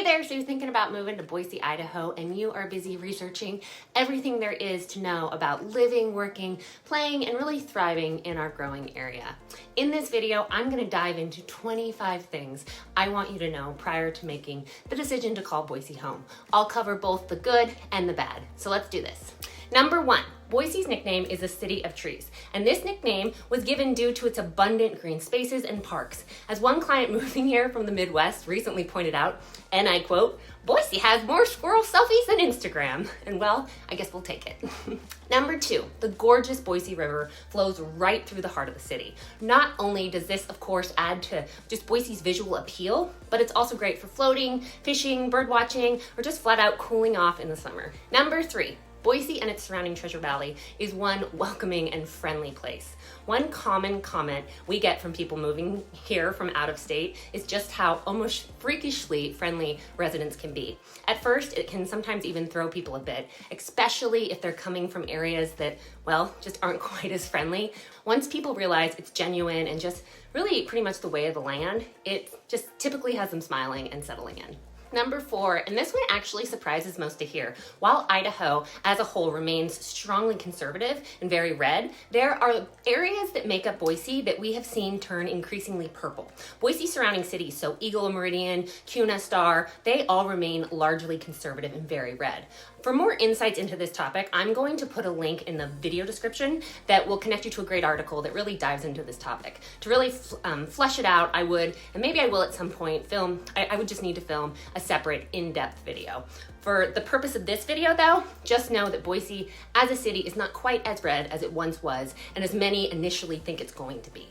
there, so you're thinking about moving to Boise, Idaho, and you are busy researching everything there is to know about living, working, playing, and really thriving in our growing area. In this video, I'm going to dive into 25 things I want you to know prior to making the decision to call Boise home. I'll cover both the good and the bad, so let's do this. Number 1. Boise's nickname is a city of trees, and this nickname was given due to its abundant green spaces and parks. As one client moving here from the Midwest recently pointed out, and I quote, "Boise has more squirrel selfies than Instagram." And well, I guess we'll take it. Number 2, the gorgeous Boise River flows right through the heart of the city. Not only does this, of course, add to just Boise's visual appeal, but it's also great for floating, fishing, bird watching, or just flat out cooling off in the summer. Number 3, Boise and its surrounding Treasure Valley is one welcoming and friendly place. One common comment we get from people moving here from out of state is just how almost freakishly friendly residents can be. At first, it can sometimes even throw people a bit, especially if they're coming from areas that, well, just aren't quite as friendly. Once people realize it's genuine and just really pretty much the way of the land, it just typically has them smiling and settling in. Number 4, and this one actually surprises most to hear. While Idaho as a whole remains strongly conservative and very red, there are areas that make up Boise that we have seen turn increasingly purple. Boise surrounding cities, so Eagle, Meridian, Kuna, Star, they all remain largely conservative and very red. For more insights into this topic, I'm going to put a link in the video description that will connect you to a great article that really dives into this topic. To really flesh it out, I would, and maybe I will at some point, I would just need to film a separate in-depth video. For the purpose of this video though, just know that Boise as a city is not quite as red as it once was and as many initially think it's going to be.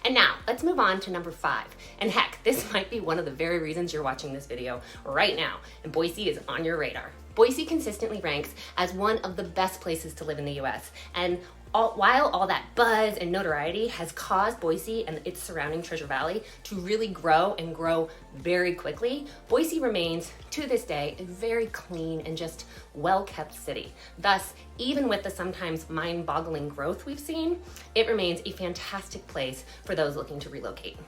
And now, let's move on to number 5. And heck, this might be one of the very reasons you're watching this video right now, and Boise is on your radar. Boise consistently ranks as one of the best places to live in the US, and while all that buzz and notoriety has caused Boise and its surrounding Treasure Valley to really grow and grow very quickly, Boise remains, to this day, a very clean and just well-kept city. Thus, even with the sometimes mind-boggling growth we've seen, it remains a fantastic place for those looking to relocate.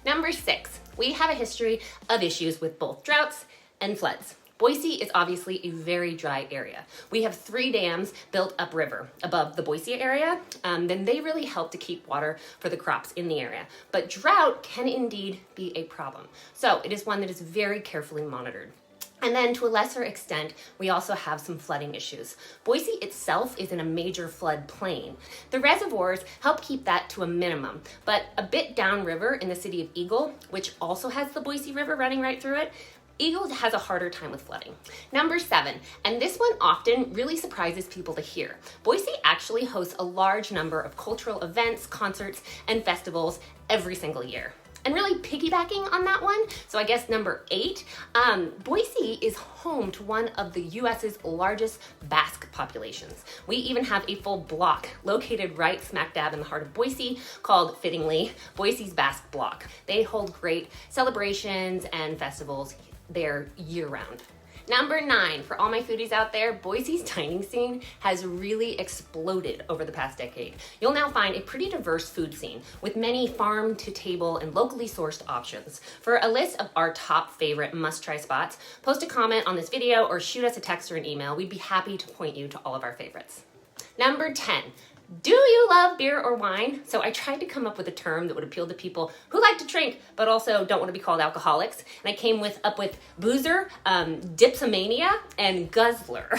Number 6, we have a history of issues with both droughts and floods. Boise is obviously a very dry area. We have 3 dams built upriver above the Boise area, then they really help to keep water for the crops in the area. But drought can indeed be a problem. So it is one that is very carefully monitored. And then to a lesser extent, we also have some flooding issues. Boise itself is in a major flood plain. The reservoirs help keep that to a minimum, but a bit downriver in the city of Eagle, which also has the Boise River running right through it, Eagle has a harder time with flooding. Number 7, and this one often really surprises people to hear. Boise actually hosts a large number of cultural events, concerts, and festivals every single year. And really piggybacking on that one, so I guess number 8, Boise is home to one of the US's largest Basque populations. We even have a full block located right smack dab in the heart of Boise called, fittingly, Boise's Basque Block. They hold great celebrations and festivals there year-round. Number 9, for all my foodies out there, Boise's dining scene has really exploded over the past decade. You'll now find a pretty diverse food scene with many farm-to-table and locally sourced options. For a list of our top favorite must-try spots, post a comment on this video or shoot us a text or an email. We'd be happy to point you to all of our favorites. Number 10. Do you love beer or wine? So I tried to come up with a term that would appeal to people who like to drink, but also don't want to be called alcoholics. And I came up with boozer, dipsomania, and guzzler,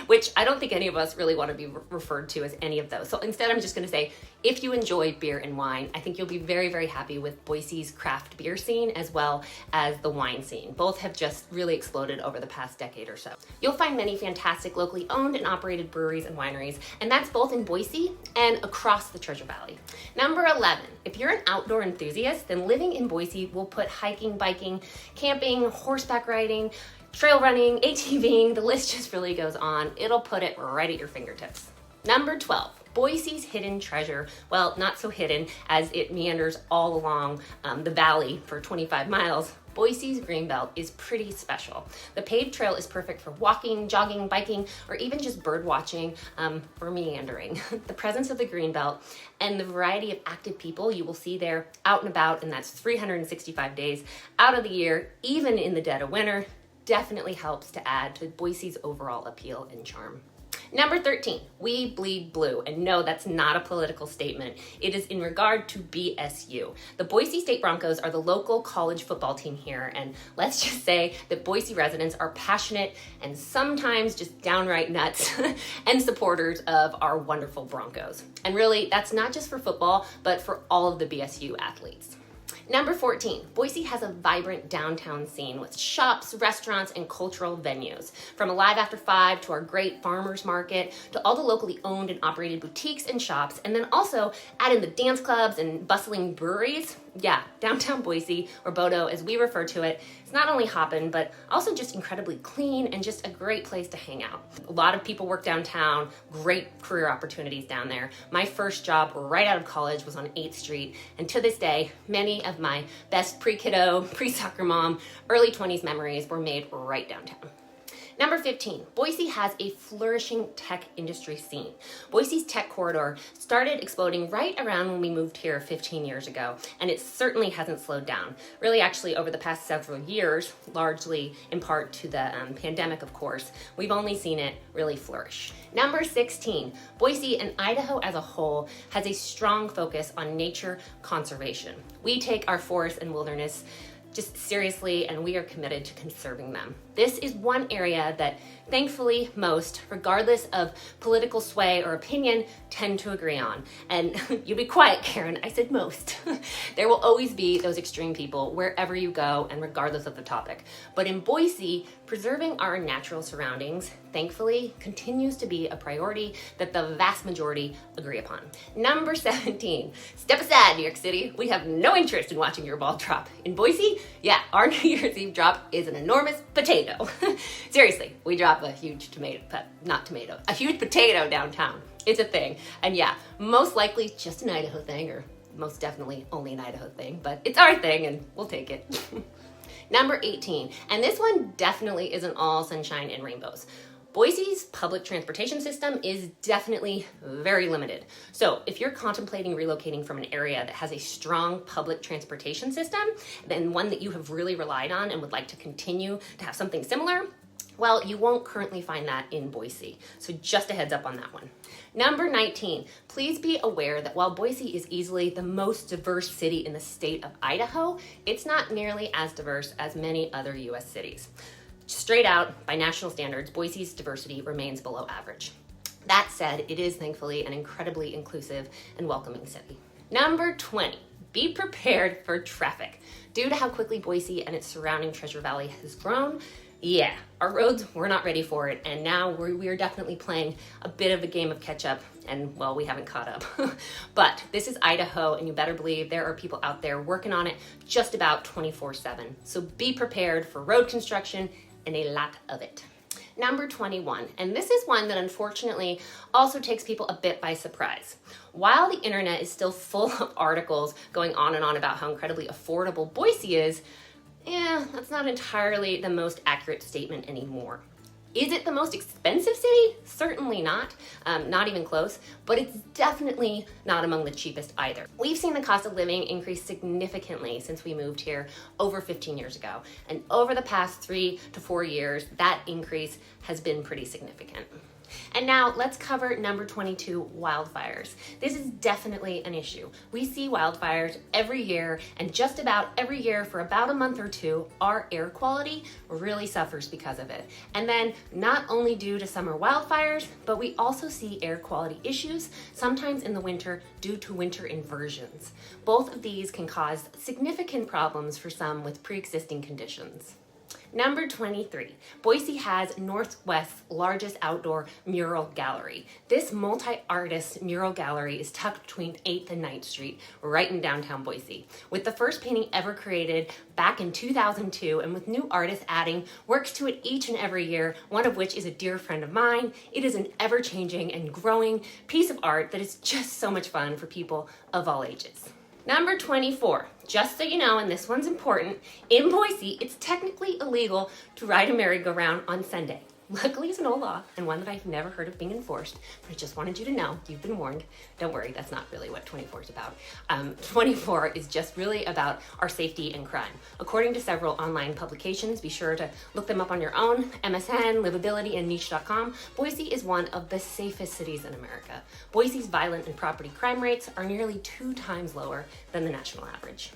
which I don't think any of us really want to be referred to as any of those. So instead, I'm just going to say, if you enjoy beer and wine, I think you'll be very, very happy with Boise's craft beer scene as well as the wine scene. Both have just really exploded over the past decade or so. You'll find many fantastic locally owned and operated breweries and wineries, and that's both in Boise and across the Treasure Valley. Number 11, if you're an outdoor enthusiast, then living in Boise will put hiking, biking, camping, horseback riding, trail running, ATVing, the list just really goes on. It'll put it right at your fingertips. Number 12, Boise's hidden treasure. Well, not so hidden as it meanders all along the valley for 25 miles. Boise's Greenbelt is pretty special. The paved trail is perfect for walking, jogging, biking, or even just bird watching or meandering. The presence of the Greenbelt and the variety of active people you will see there out and about, and that's 365 days out of the year, even in the dead of winter, definitely helps to add to Boise's overall appeal and charm. Number 13, we bleed blue. And no, that's not a political statement. It is in regard to BSU. The Boise State Broncos are the local college football team here. And let's just say that Boise residents are passionate and sometimes just downright nuts and supporters of our wonderful Broncos. And really, that's not just for football, but for all of the BSU athletes. Number 14, Boise has a vibrant downtown scene with shops, restaurants, and cultural venues. From Alive After 5 to our great farmers market to all the locally owned and operated boutiques and shops, and then also add in the dance clubs and bustling breweries. Yeah, downtown Boise, or BODO as we refer to it, is not only hoppin', but also just incredibly clean and just a great place to hang out. A lot of people work downtown, great career opportunities down there. My first job right out of college was on 8th Street, and to this day, many of my best pre-kiddo, pre-soccer mom, early 20s memories were made right downtown. Number 15, Boise has a flourishing tech industry scene. Boise's tech corridor started exploding right around when we moved here 15 years ago, and it certainly hasn't slowed down. Really, actually, over the past several years, largely in part to the pandemic, of course, we've only seen it really flourish. Number 16, Boise and Idaho as a whole has a strong focus on nature conservation. We take our forests and wilderness just seriously, and we are committed to conserving them. This is one area that thankfully most, regardless of political sway or opinion, tend to agree on. And you be quiet, Karen, I said most. There will always be those extreme people wherever you go and regardless of the topic. But in Boise, preserving our natural surroundings, thankfully, continues to be a priority that the vast majority agree upon. Number 17, step aside, New York City. We have no interest in watching your ball drop. In Boise, yeah, our New Year's Eve drop is an enormous potato. Seriously, we drop a huge a huge potato downtown. It's a thing. And yeah, most likely just an Idaho thing, or most definitely only an Idaho thing, but it's our thing and we'll take it. Number 18, and this one definitely isn't all sunshine and rainbows. Boise's public transportation system is definitely very limited. So if you're contemplating relocating from an area that has a strong public transportation system, then one that you have really relied on and would like to continue to have something similar, well, you won't currently find that in Boise. So just a heads up on that one. Number 19, please be aware that while Boise is easily the most diverse city in the state of Idaho, it's not nearly as diverse as many other US cities. Straight out, by national standards, Boise's diversity remains below average. That said, it is thankfully an incredibly inclusive and welcoming city. Number 20, be prepared for traffic. Due to how quickly Boise and its surrounding Treasure Valley has grown, yeah, our roads were not ready for it, and now we are definitely playing a bit of a game of catch up, and well, we haven't caught up. But this is Idaho, and you better believe there are people out there working on it just about 24/7. So be prepared for road construction and a lot of it. Number 21, and this is one that unfortunately also takes people a bit by surprise. While the internet is still full of articles going on and on about how incredibly affordable Boise is, that's not entirely the most accurate statement anymore. Is it the most expensive city? Certainly not, not even close, but it's definitely not among the cheapest either. We've seen the cost of living increase significantly since we moved here over 15 years ago. And over the past 3 to 4 years, that increase has been pretty significant. And now let's cover number 22, wildfires. This is definitely an issue. We see wildfires every year, and just about every year for about a month or two, our air quality really suffers because of it. And then not only due to summer wildfires, but we also see air quality issues, sometimes in the winter due to winter inversions. Both of these can cause significant problems for some with pre-existing conditions. Number 23, Boise has Northwest's largest outdoor mural gallery. This multi-artist mural gallery is tucked between 8th and 9th Street, right in downtown Boise. With the first painting ever created back in 2002, and with new artists adding works to it each and every year, one of which is a dear friend of mine, it is an ever-changing and growing piece of art that is just so much fun for people of all ages. Number 24, just so you know, and this one's important, in Boise, it's technically illegal to ride a merry-go-round on Sunday. Luckily, it's an old law and one that I've never heard of being enforced, but I just wanted you to know, you've been warned. Don't worry, that's not really what 24 is about. 24 is just really about our safety and crime. According to several online publications, be sure to look them up on your own, MSN, Livability, and Niche.com, Boise is one of the safest cities in America. Boise's violent and property crime rates are nearly 2 times lower than the national average.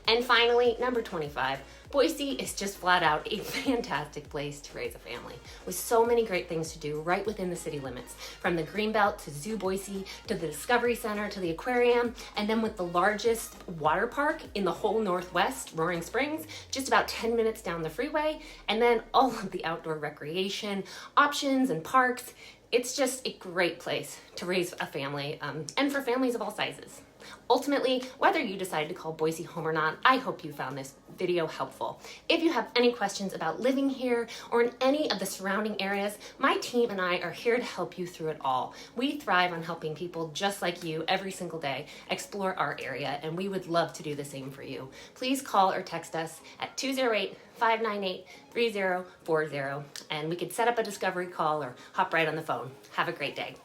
And finally, number 25, Boise is just flat out a fantastic place to raise a family with so many great things to do right within the city limits, from the Greenbelt to Zoo Boise to the Discovery Center to the aquarium, and then with the largest water park in the whole Northwest, Roaring Springs, just about 10 minutes down the freeway, and then all of the outdoor recreation options and parks. It's just a great place to raise a family, and for families of all sizes. Ultimately, whether you decide to call Boise home or not, I hope you found this video helpful. If you have any questions about living here or in any of the surrounding areas, my team and I are here to help you through it all. We thrive on helping people just like you every single day explore our area, and we would love to do the same for you. Please call or text us at 208-598-3040, and we could set up a discovery call or hop right on the phone. Have a great day.